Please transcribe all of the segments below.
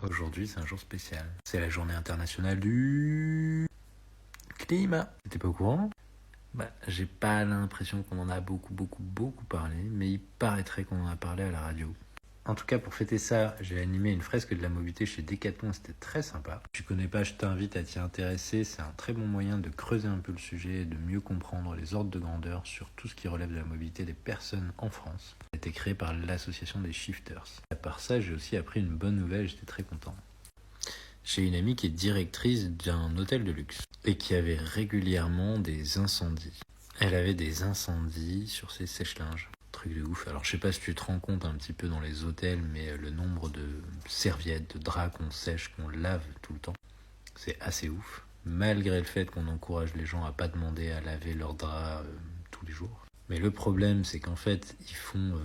Aujourd'hui, c'est un jour spécial. C'est la journée internationale du climat. T'es pas au courant? J'ai pas l'impression qu'on en a beaucoup parlé, mais il paraîtrait qu'on en a parlé à la radio. En tout cas, pour fêter ça, j'ai animé une fresque de la mobilité chez Decathlon, c'était très sympa. Si tu connais pas, je t'invite à t'y intéresser, c'est un très bon moyen de creuser un peu le sujet et de mieux comprendre les ordres de grandeur sur tout ce qui relève de la mobilité des personnes en France. Ça a été créé par l'association des Shifters. À part ça, j'ai aussi appris une bonne nouvelle, j'étais très content. J'ai une amie qui est directrice d'un hôtel de luxe et qui avait régulièrement des incendies. Elle avait des incendies sur ses sèche-linges. Truc de ouf. Alors je sais pas si tu te rends compte un petit peu dans les hôtels, mais le nombre de serviettes, de draps qu'on sèche, qu'on lave tout le temps, c'est assez ouf. Malgré le fait qu'on encourage les gens à pas demander à laver leurs draps tous les jours. Mais le problème, c'est qu'en fait, ils font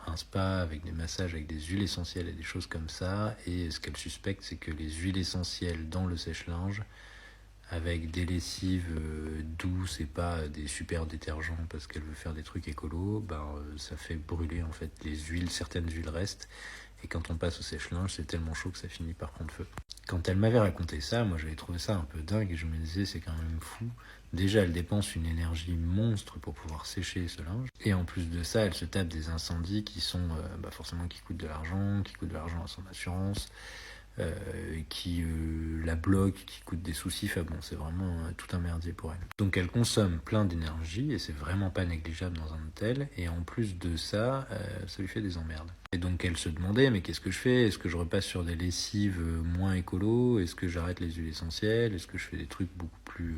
un spa avec des massages, avec des huiles essentielles et des choses comme ça. Et ce qu'elle suspecte, c'est que les huiles essentielles dans le sèche-linge, avec des lessives douces et pas des super détergents parce qu'elle veut faire des trucs écolos, ça fait brûler en fait les huiles, certaines huiles restent. Et quand on passe au sèche-linge, c'est tellement chaud que ça finit par prendre feu. Quand elle m'avait raconté ça, moi j'avais trouvé ça un peu dingue et je me disais c'est quand même fou. Déjà elle dépense une énergie monstre pour pouvoir sécher ce linge. Et en plus de ça, elle se tape des incendies qui sont forcément qui coûtent de l'argent à son assurance. Qui la bloque, qui coûte des soucis. Enfin bon, c'est vraiment tout un merdier pour elle. Donc elle consomme plein d'énergie et c'est vraiment pas négligeable dans un hôtel. Et en plus de ça, ça lui fait des emmerdes. Et donc elle se demandait, mais qu'est-ce que je fais? Est-ce que je repasse sur des lessives moins écolo? Est-ce que j'arrête les huiles essentielles? Est-ce que je fais des trucs beaucoup plus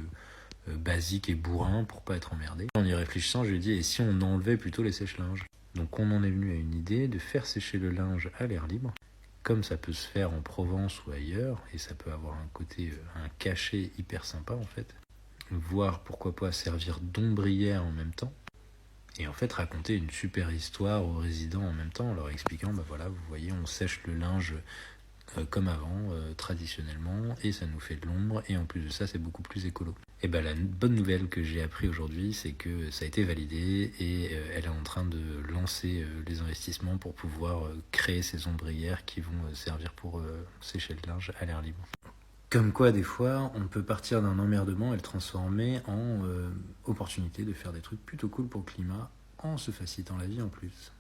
basiques et bourrins pour pas être emmerdé? En y réfléchissant, je lui ai dit, et si on enlevait plutôt les sèche-linges? Donc on en est venu à une idée de faire sécher le linge à l'air libre, comme ça peut se faire en Provence ou ailleurs, et ça peut avoir un côté, un cachet hyper sympa en fait, voire pourquoi pas servir d'ombrière en même temps, et en fait raconter une super histoire aux résidents en même temps, en leur expliquant, vous voyez, on sèche le linge comme avant, traditionnellement, et ça nous fait de l'ombre, et en plus de ça, c'est beaucoup plus écolo. Et la bonne nouvelle que j'ai appris aujourd'hui, c'est que ça a été validé, et elle est en train de lancer les investissements pour pouvoir créer ces ombrières qui vont servir pour sécher le linge à l'air libre. Comme quoi, des fois, on peut partir d'un emmerdement et le transformer en opportunité de faire des trucs plutôt cool pour le climat, en se facilitant la vie en plus.